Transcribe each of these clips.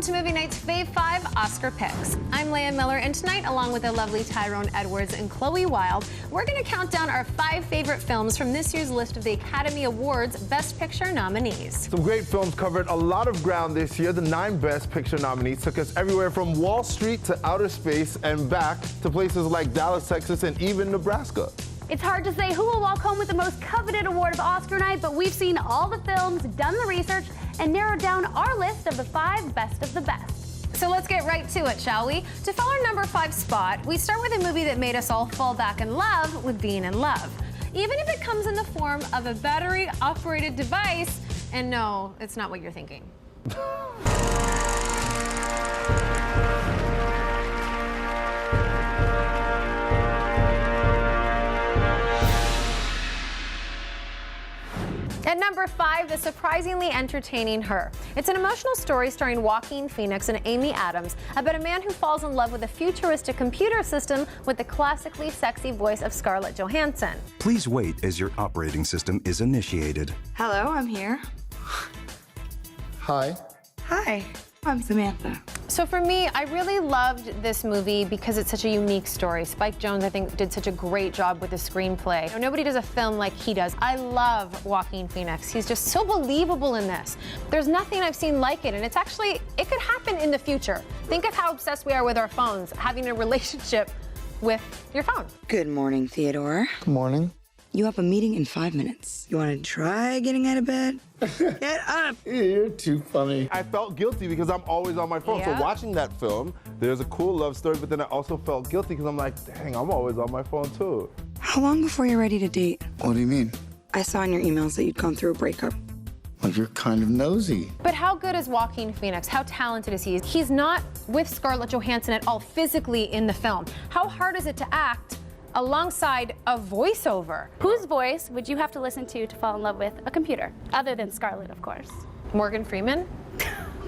welcome to Movie Night's Fave 5 Oscar Picks. I'm Leah Miller, and tonight, along with the lovely Tyrone Edwards and Chloe Wilde, we're going to count down our 5 favorite films from this year's list of the Academy Awards Best Picture nominees. Some great films covered a lot of ground this year. The 9 Best Picture nominees took us everywhere from Wall Street to outer space and back to places like Dallas, Texas, and even Nebraska. It's hard to say who will walk home with the most coveted award of Oscar night, but we've seen all the films, done the research, and narrowed down our list of the 5 best of the best. So let's get right to it, shall we? To fill our number 5 spot, we start with a movie that made us all fall back in love with being in love. Even if it comes in the form of a battery-operated device, and no, it's not what you're thinking. At number 5, the surprisingly entertaining Her. It's an emotional story starring Joaquin Phoenix and Amy Adams about a man who falls in love with a futuristic computer system with the classically sexy voice of Scarlett Johansson. Please wait as your operating system is initiated. Hello, I'm here. Hi. Hi, I'm Samantha. So for me, I really loved this movie because it's such a unique story. Spike Jonze, I think, did such a great job with the screenplay. You know, nobody does a film like he does. I love Joaquin Phoenix. He's just so believable in this. There's nothing I've seen like it, and it's actually, it could happen in the future. Think of how obsessed we are with our phones, having a relationship with your phone. Good morning, Theodore. Good morning. You have a meeting in 5 minutes. You want to try getting out of bed? Get up! You're too funny. I felt guilty because I'm always on my phone. Yeah. So watching that film, there's a cool love story, but then I also felt guilty because I'm like, dang, I'm always on my phone too. How long before you're ready to date? What do you mean? I saw in your emails that you'd gone through a breakup. Well, you're kind of nosy. But how good is Joaquin Phoenix? How talented is he? He's not with Scarlett Johansson at all physically in the film. How hard is it to act alongside a voiceover? Whose voice would you have to listen to fall in love with a computer? Other than Scarlett, of course. Morgan Freeman?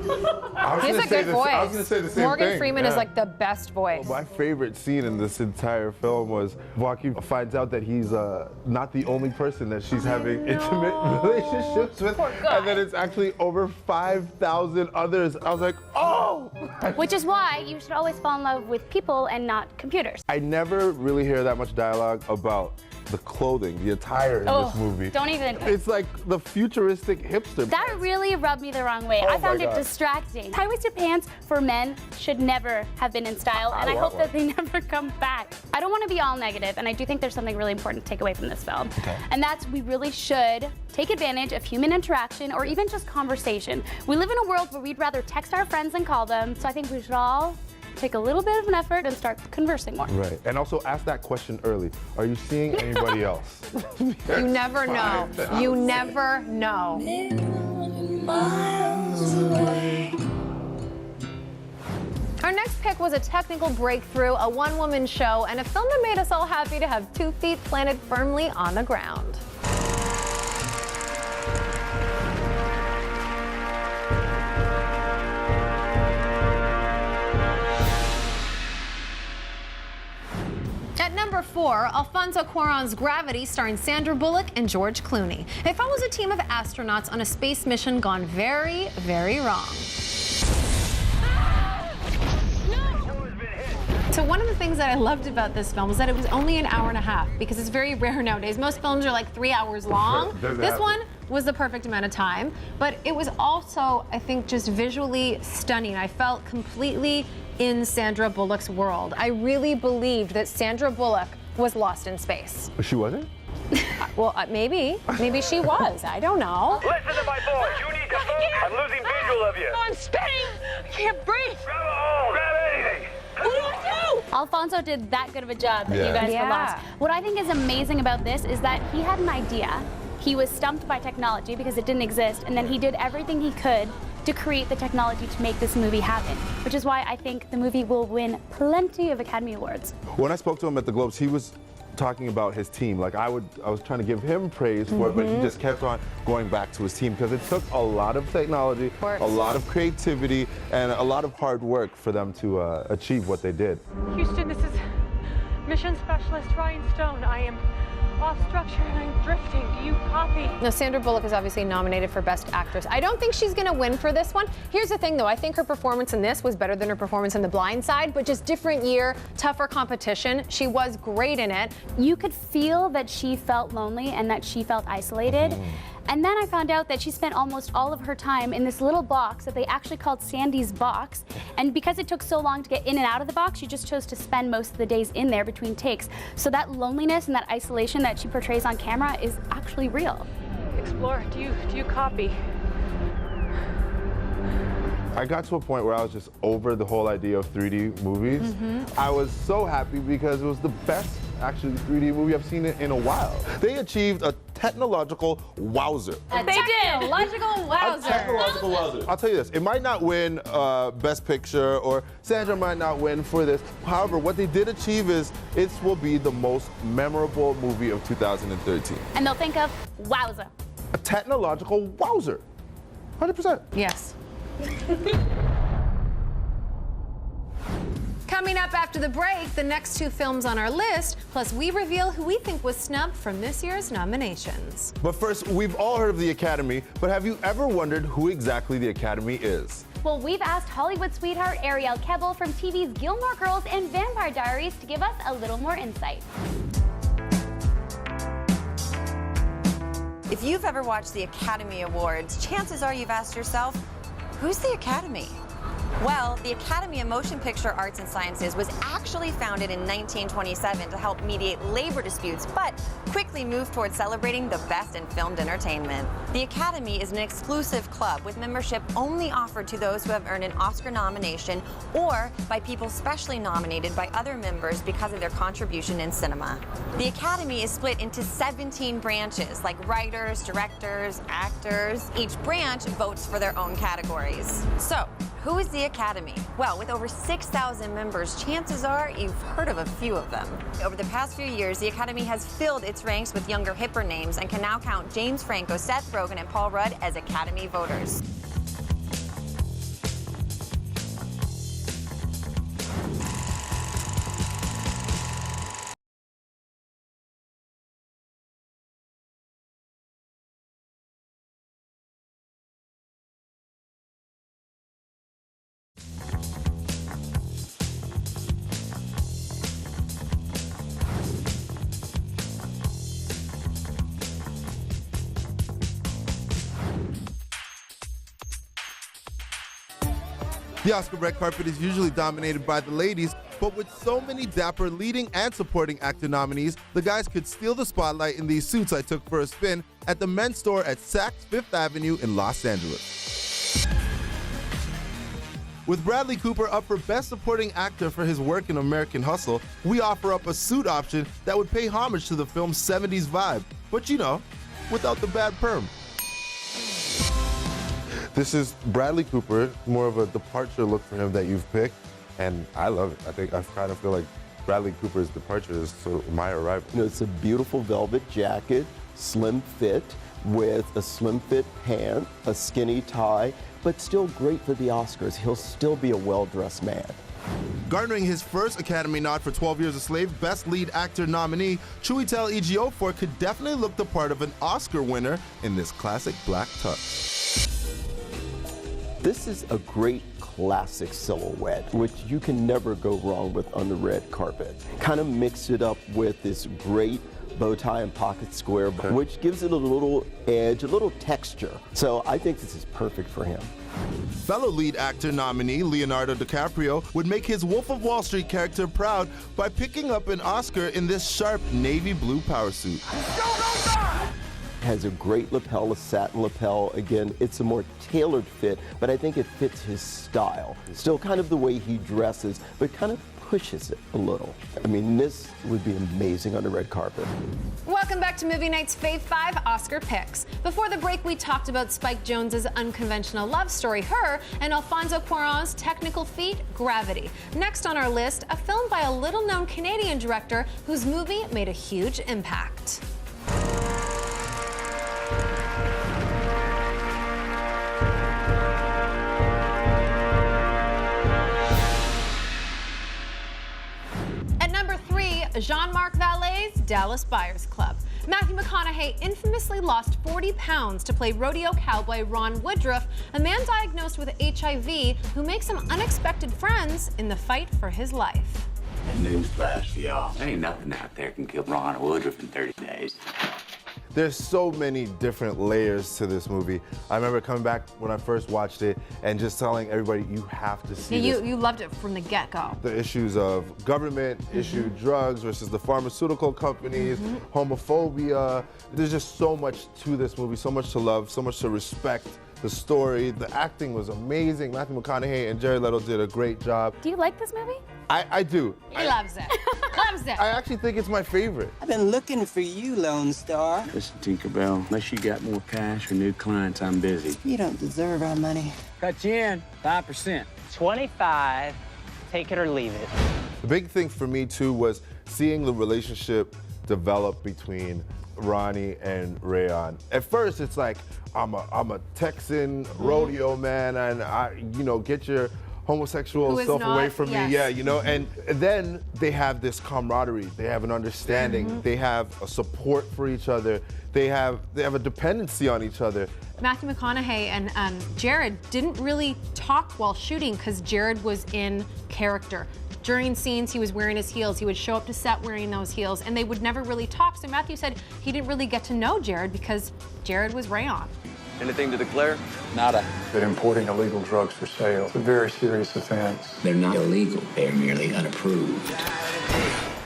He has a good voice. I was going to say the same Morgan thing. Freeman Yeah. is like the best voice. My favorite scene in this entire film was Joaquin finds out that he's not the only person that she's having intimate relationships with, and then it's actually over 5,000 others. I was like, oh! Which is why you should always fall in love with people and not computers. I never really hear that much dialogue about the clothing, the attire in this movie. Don't even. It's like the futuristic hipster. That really rubbed me the wrong way. Oh I found my it God. distracting. High-waisted pants for men should never have been in style, and I hope that they never come back. I don't want to be all negative, and I do think there's something really important to take away from this film. Okay. And that's we really should take advantage of human interaction or even just conversation. We live in a world where we'd rather text our friends than call them, so I think we should all take a little bit of an effort and start conversing more. Right, and also ask that question early. Are you seeing anybody else? You never know. You never know. Our next pick was a technical breakthrough, a one-woman show, and a film that made us all happy to have 2 feet planted firmly on the ground. At number 4, Alfonso Cuarón's Gravity, starring Sandra Bullock and George Clooney. It follows a team of astronauts on a space mission gone very, very wrong. So one of the things that I loved about this film was that it was only an hour and a half, because it's very rare nowadays. Most films are like 3 hours long. This one was the perfect amount of time, but it was also, I think, just visually stunning. I felt completely in Sandra Bullock's world. I really believed that Sandra Bullock was lost in space. She wasn't? Well, maybe she was. I don't know. Listen to my voice. You need to focus. I'm losing visual of you. I'm spinning. I can't breathe. Grab a hold. Grab anything. What do I do? Alfonso did that good of a job that you guys were Yeah. lost. What I think is amazing about this is that he had an idea. He was stumped by technology because it didn't exist, and then he did everything he could to create the technology to make this movie happen, which is why I think the movie will win plenty of Academy Awards. When I spoke to him at the Globes, he was talking about his team. Like I was trying to give him praise for it, but he just kept on going back to his team because it took a lot of technology, a lot of creativity, and a lot of hard work for them to achieve what they did. Houston, this is Mission Specialist Ryan Stone. I am off structure and I'm drifting. Do you copy? Now, Sandra Bullock is obviously nominated for Best Actress. I don't think she's going to win for this one. Here's the thing, though. I think her performance in this was better than her performance in The Blind Side, but just different year, tougher competition. She was great in it. You could feel that she felt lonely and that she felt isolated. And then I found out that she spent almost all of her time in this little box that they actually called Sandy's box. And because it took so long to get in and out of the box, she just chose to spend most of the days in there between takes. So that loneliness and that isolation that she portrays on camera is actually real. Explorer, do you copy? I got to a point where I was just over the whole idea of 3D movies. I was so happy because it was the best, actually, 3D movie I've seen in a while. They achieved a technological wowzer. They did. Logical wowzer. A technological wowzer. I'll tell you this, it might not win Best Picture, or Sandra might not win for this. However, what they did achieve is it will be the most memorable movie of 2013. And they'll think of wowza. A technological wowzer. 100%. Yes. Coming up after the break, the next two films on our list, plus we reveal who we think was snubbed from this year's nominations. But first, we've all heard of the Academy, but have you ever wondered who exactly the Academy is? Well, we've asked Hollywood sweetheart Ariel Kebbel from TV's Gilmore Girls and Vampire Diaries to give us a little more insight. If you've ever watched the Academy Awards, chances are you've asked yourself, who's the Academy? Well, the Academy of Motion Picture Arts and Sciences was actually founded in 1927 to help mediate labor disputes, but quickly moved towards celebrating the best in filmed entertainment. The Academy is an exclusive club with membership only offered to those who have earned an Oscar nomination or by people specially nominated by other members because of their contribution in cinema. The Academy is split into 17 branches, like writers, directors, actors. Each branch votes for their own categories. So, who is the Academy? Well, with over 6,000 members, chances are you've heard of a few of them. Over the past few years, the Academy has filled its ranks with younger, hipper names and can now count James Franco, Seth Rogen, and Paul Rudd as Academy voters. The Oscar red carpet is usually dominated by the ladies, but with so many dapper leading and supporting actor nominees, the guys could steal the spotlight in these suits I took for a spin at the men's store at Saks Fifth Avenue in Los Angeles. With Bradley Cooper up for Best Supporting Actor for his work in American Hustle, we offer up a suit option that would pay homage to the film's 70s vibe, but you know, without the bad perm. This is Bradley Cooper, more of a departure look for him that you've picked, and I love it. I kind of feel like Bradley Cooper's departure is sort of my arrival. You know, it's a beautiful velvet jacket, slim fit, with a slim fit pant, a skinny tie, but still great for the Oscars. He'll still be a well-dressed man. Garnering his first Academy nod for 12 Years a Slave, Best Lead Actor nominee, Chiwetel Ejiofor could definitely look the part of an Oscar winner in this classic black tux. This is a great classic silhouette, which you can never go wrong with on the red carpet. Kind of mix it up with this great bow tie and pocket square, which gives it a little edge, a little texture. So I think this is perfect for him. Fellow lead actor nominee Leonardo DiCaprio would make his Wolf of Wall Street character proud by picking up an Oscar in this sharp navy blue power suit. Has a great lapel, a satin lapel. Again, it's a more tailored fit, but I think it fits his style. Still kind of the way he dresses, but kind of pushes it a little. I mean, this would be amazing on the red carpet. Welcome back to Movie Night's Fave 5 Oscar picks. Before the break, we talked about Spike Jonze's unconventional love story, Her, and Alfonso Cuarón's technical feat, Gravity. Next on our list, a film by a little-known Canadian director whose movie made a huge impact. Jean-Marc Vallée's Dallas Buyers Club. Matthew McConaughey infamously lost 40 pounds to play rodeo cowboy Ron Woodruff, a man diagnosed with HIV who makes some unexpected friends in the fight for his life. Newsflash for y'all. There ain't nothing out there can kill Ron Woodruff in 30 days. There's so many different layers to this movie. I remember coming back when I first watched it and just telling everybody, you have to see this. You loved it from the get-go. The issues of government-issued drugs versus the pharmaceutical companies, homophobia. There's just so much to this movie, so much to love, so much to respect. The story, the acting was amazing. Matthew McConaughey and Jared Leto did a great job. Do you like this movie? I do. He loves it. Loves it. I actually think it's my favorite. I've been looking for you, Lone Star. Listen, Tinkerbell, unless you got more cash or new clients, I'm busy. You don't deserve our money. Cut you in 5%. 25. Take it or leave it. The big thing for me too was seeing the relationship develop between Ronnie and Rayon. At first, it's like I'm a Texan rodeo man, and I, get your homosexual self away from me. Yeah, and then they have this camaraderie. They have an understanding. They have a support for each other. They have a dependency on each other. Matthew McConaughey and Jared didn't really talk while shooting because Jared was in character. During scenes, he was wearing his heels. He would show up to set wearing those heels, and they would never really talk. So Matthew said he didn't really get to know Jared because Jared was Rayon. Anything to declare? Nada. That importing illegal drugs for sale is a very serious offense. They're not illegal. They're merely unapproved.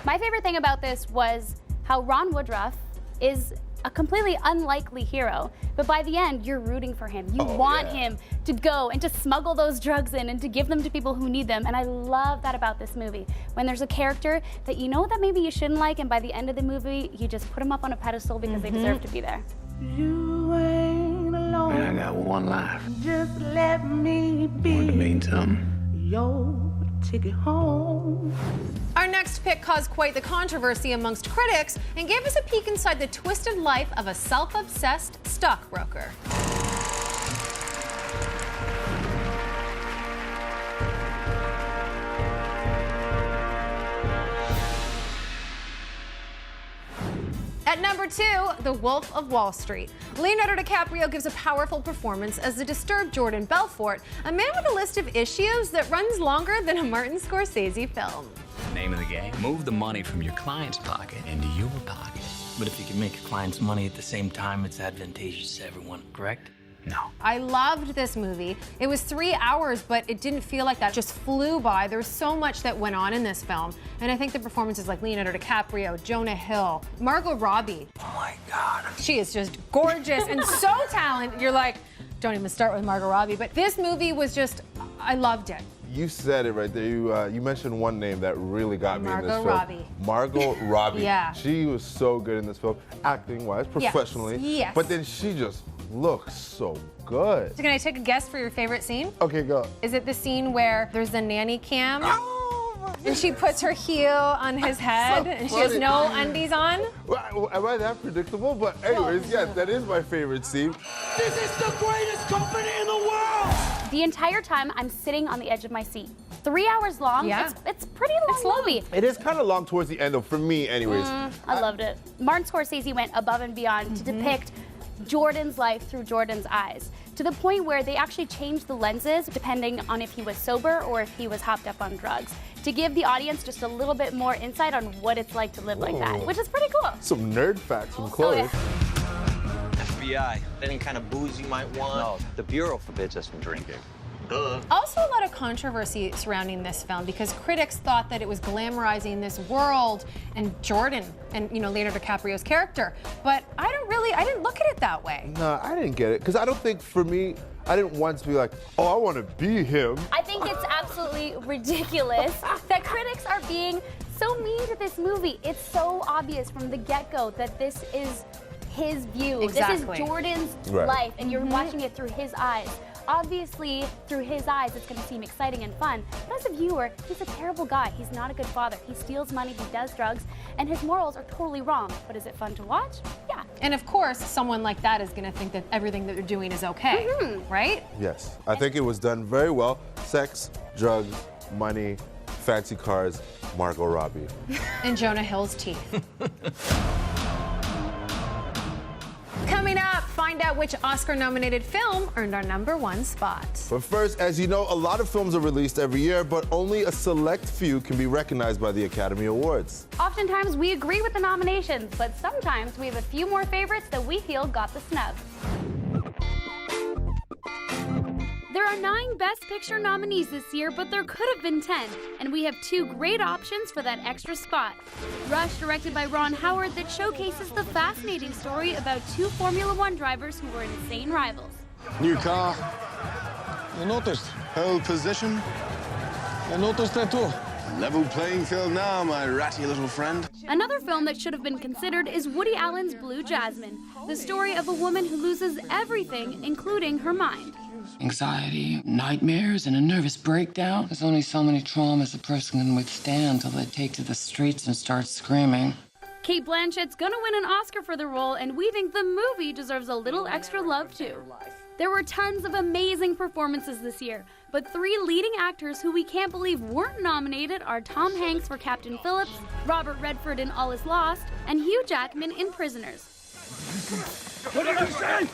My favorite thing about this was how Ron Woodruff is a completely unlikely hero, but by the end, you're rooting for him. You want him to go and to smuggle those drugs in and to give them to people who need them, and I love that about this movie. When there's a character that you know that maybe you shouldn't like, and by the end of the movie, you just put them up on a pedestal because they deserve to be there. You ain't alone. And I got one life. Just let me be. Want to mean something? Your ticket home. Our next pick caused quite the controversy amongst critics and gave us a peek inside the twisted life of a self-obsessed stockbroker. At number 2, The Wolf of Wall Street. Leonardo DiCaprio gives a powerful performance as the disturbed Jordan Belfort, a man with a list of issues that runs longer than a Martin Scorsese film. Name of the game, move the money from your client's pocket into your pocket. But if you can make your client's money at the same time, it's advantageous to everyone, correct? No. I loved this movie. It was 3 hours, but it didn't feel like that. It just flew by. There was so much that went on in this film. And I think the performances like Leonardo DiCaprio, Jonah Hill, Margot Robbie. Oh my God. She is just gorgeous and so talented. You're like, don't even start with Margot Robbie. But this movie was just, I loved it. You said it right there. You mentioned one name that really got me in this film. Margot Robbie. Margot Robbie. Yeah. She was so good in this film, acting-wise, professionally. Yes. But then she just looks so good. So can I take a guess for your favorite scene? Okay, go. Is it the scene where there's the nanny cam? And she puts her heel on his head and she has no undies on? Well, am I that predictable? But anyways, yes, that is my favorite scene. This is the greatest company in the world! The entire time, I'm sitting on the edge of my seat. 3 hours long? Yeah. It's pretty long movie. It is kind of long towards the end, though, for me, anyways. I loved it. Martin Scorsese went above and beyond to depict Jordan's life through Jordan's eyes, to the point where they actually changed the lenses depending on if he was sober or if he was hopped up on drugs, to give the audience just a little bit more insight on what it's like to live like that, which is pretty cool. Some nerd facts from Chloe. FBI, any kind of booze you might want? No, the Bureau forbids us from drinking. Also a lot of controversy surrounding this film because critics thought that it was glamorizing this world and Jordan and Leonardo DiCaprio's character. But I didn't look at it that way. No, I didn't get it. Because I don't think, for me, I didn't once be like, oh, I want to be him. I think it's absolutely ridiculous that critics are being so mean to this movie. It's so obvious from the get-go that this is his view. Exactly. This is Jordan's life, and you're watching it through his eyes. Obviously, through his eyes, it's going to seem exciting and fun. But as a viewer, he's a terrible guy. He's not a good father. He steals money, he does drugs, and his morals are totally wrong. But is it fun to watch? Yeah. And of course, someone like that is going to think that everything that they're doing is okay, right? Yes. I think it was done very well. Sex, drugs, money, fancy cars, Margot Robbie. And Jonah Hill's teeth. find out which Oscar-nominated film earned our #1 spot. But first, as you know, a lot of films are released every year, but only a select few can be recognized by the Academy Awards. Oftentimes we agree with the nominations, but sometimes we have a few more favorites that we feel got the snub. There are 9 Best Picture nominees this year, but there could have been 10, and we have 2 great options for that extra spot. Rush, directed by Ron Howard, that showcases the fascinating story about 2 Formula One drivers who were insane rivals. New car. You noticed? Pole position. I noticed that too. Level playing field now, my ratty little friend. Another film that should have been considered is Woody Allen's Blue Jasmine, the story of a woman who loses everything, including her mind. Anxiety, nightmares, and a nervous breakdown. There's only so many traumas a person can withstand till they take to the streets and start screaming. Kate Blanchett's gonna win an Oscar for the role, and we think the movie deserves a little extra love too. There were tons of amazing performances this year, but 3 leading actors who we can't believe weren't nominated are Tom Hanks for Captain Phillips, Robert Redford in All Is Lost, and Hugh Jackman in Prisoners. What did you say?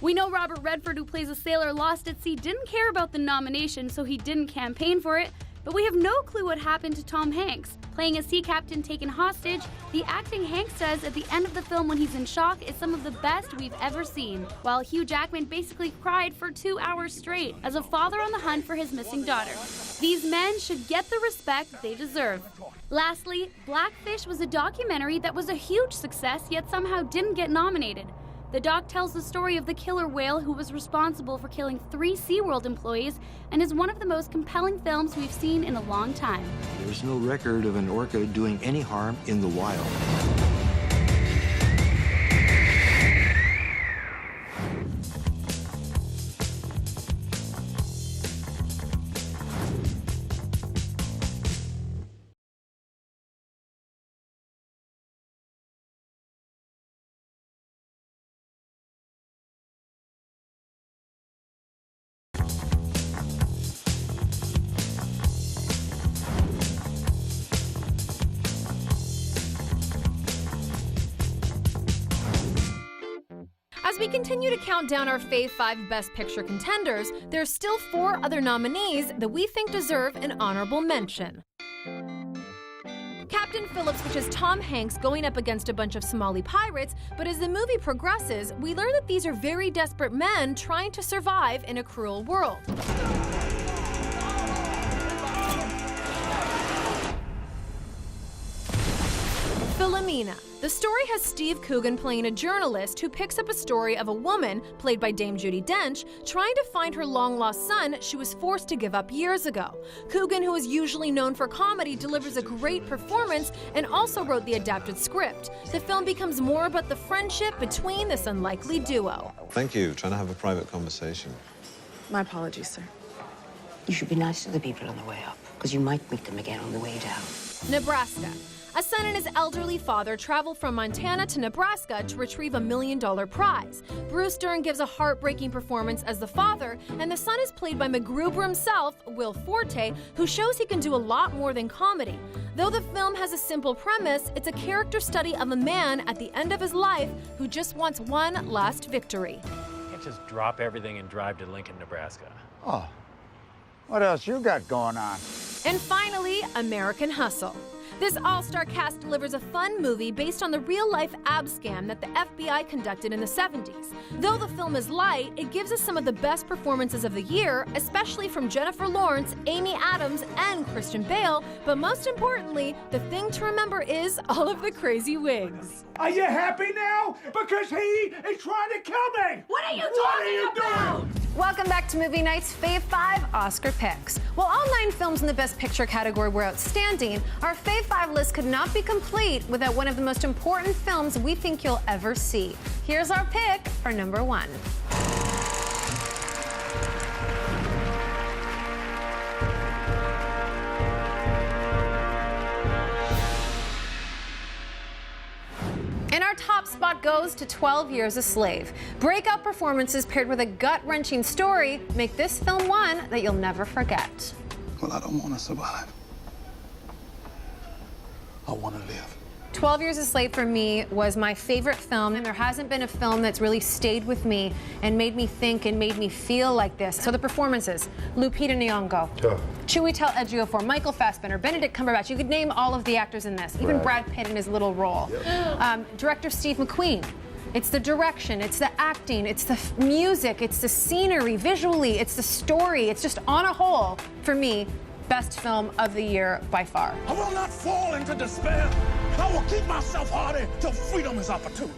We know Robert Redford, who plays a sailor lost at sea, didn't care about the nomination, so he didn't campaign for it, but we have no clue what happened to Tom Hanks. Playing a sea captain taken hostage, the acting Hanks does at the end of the film when he's in shock is some of the best we've ever seen, while Hugh Jackman basically cried for 2 hours straight as a father on the hunt for his missing daughter. These men should get the respect they deserve. Lastly, Blackfish was a documentary that was a huge success yet somehow didn't get nominated. The doc tells the story of the killer whale who was responsible for killing 3 SeaWorld employees and is one of the most compelling films we've seen in a long time. There's no record of an orca doing any harm in the wild. As we continue to count down our Fave 5 Best Picture contenders, there's still 4 other nominees that we think deserve an honorable mention. Captain Phillips, which is Tom Hanks going up against a bunch of Somali pirates, but as the movie progresses, we learn that these are very desperate men trying to survive in a cruel world. Philomena. The story has Steve Coogan playing a journalist who picks up a story of a woman, played by Dame Judi Dench, trying to find her long-lost son she was forced to give up years ago. Coogan, who is usually known for comedy, delivers a great performance and also wrote the adapted script. The film becomes more about the friendship between this unlikely duo. Thank you. Trying to have a private conversation. My apologies, sir. You should be nice to the people on the way up, because you might meet them again on the way down. Nebraska. A son and his elderly father travel from Montana to Nebraska to retrieve $1 million prize. Bruce Dern gives a heartbreaking performance as the father, and the son is played by MacGruber himself, Will Forte, who shows he can do a lot more than comedy. Though the film has a simple premise, it's a character study of a man at the end of his life who just wants one last victory. You can't just drop everything and drive to Lincoln, Nebraska. Oh, what else you got going on? And finally, American Hustle. This all-star cast delivers a fun movie based on the real-life ab scam that the FBI conducted in the 70s. Though the film is light, it gives us some of the best performances of the year, especially from Jennifer Lawrence, Amy Adams, and Christian Bale, but most importantly, the thing to remember is all of the crazy wigs. Are you happy now? Because he is trying to kill me! What are you talking about? Welcome back to Movie Night's Fave 5 Oscar picks. While all 9 films in the Best Picture category were outstanding, our Fave 5 list could not be complete without one of the most important films we think you'll ever see. Here's our pick for number 1. And our top spot goes to 12 Years a Slave. Breakout performances paired with a gut-wrenching story make this film one that you'll never forget. Well, I don't want to survive. I want to live. 12 Years a Slave for me was my favorite film, and there hasn't been a film that's really stayed with me and made me think and made me feel like this. So the performances, Lupita Nyong'o, Chiwetel Ejiofor, Michael Fassbender, Benedict Cumberbatch, you could name all of the actors in this, even Brad Pitt in his little role. Director Steve McQueen. It's the direction, it's the acting, it's the music, it's the scenery, visually, it's the story. It's just on a whole, for me, best film of the year by far. I will not fall into despair. I will keep myself hardy till freedom is opportune.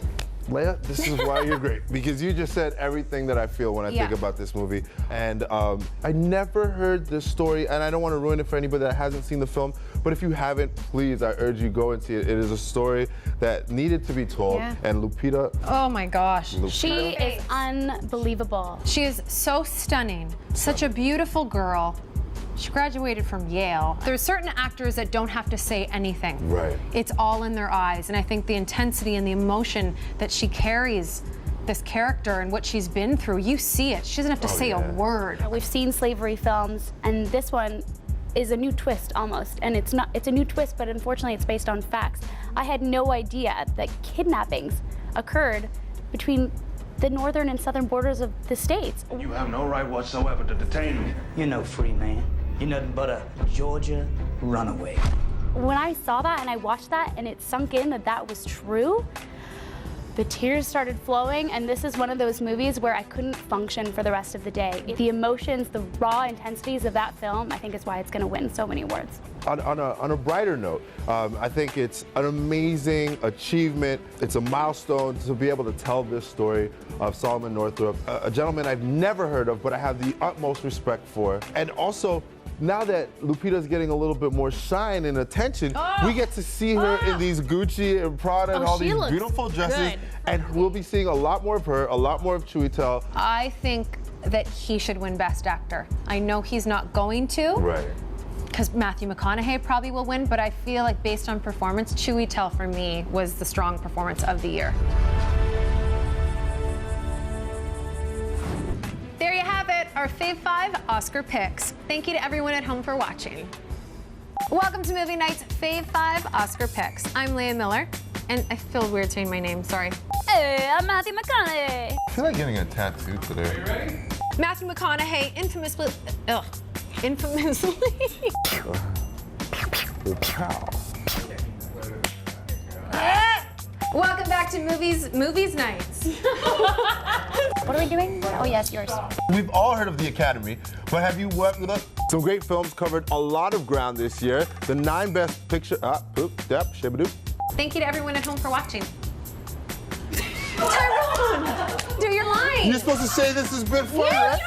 Leia, this is why you're great, because you just said everything that I feel when I think about this movie. And I never heard this story, and I don't want to ruin it for anybody that hasn't seen the film, but if you haven't, please, I urge you, go and see it. It is a story that needed to be told, and Lupita... Oh my gosh. She is unbelievable. She is so stunning, such a beautiful girl. She graduated from Yale. There's certain actors that don't have to say anything. Right. It's all in their eyes, and I think the intensity and the emotion that she carries this character and what she's been through, you see it. She doesn't have to say a word. We've seen slavery films, and this one is a new twist almost, and it's a new twist, but unfortunately it's based on facts. I had no idea that kidnappings occurred between the northern and southern borders of the states. You have no right whatsoever to detain me. You're no free man. You're nothing but a Georgia runaway. When I saw that and I watched that and it sunk in that that was true, the tears started flowing, and this is one of those movies where I couldn't function for the rest of the day. The emotions, the raw intensities of that film, I think is why it's going to win so many awards. On a brighter note, I think it's an amazing achievement. It's a milestone to be able to tell this story of Solomon Northup, a gentleman I've never heard of, but I have the utmost respect for. And also, now that Lupita's getting a little bit more shine and attention, we get to see her in these Gucci and Prada and all these beautiful dresses. And we'll be seeing a lot more of her, a lot more of Chiwetel. I think that he should win Best Actor. I know he's not going to. Right. Because Matthew McConaughey probably will win, but I feel like based on performance, Chiwetel for me was the strong performance of the year. There you have it, our Fave 5 Oscar picks. Thank you to everyone at home for watching. Welcome to Movie Night's Fave 5 Oscar picks. I'm Leah Miller, and I feel weird saying my name, sorry. Hey, I'm Matthew McConaughey. I feel like getting a tattoo today. Are you ready? Matthew McConaughey infamously... Infamously... Welcome back to Movies Nights. What are we doing? Oh yes, yours. We've all heard of the Academy, but have you worked with us? Some great films covered a lot of ground this year. The 9 best picture... Thank you to everyone at home for watching. Tyrone! Do your line! You're supposed to say this has been fun, right?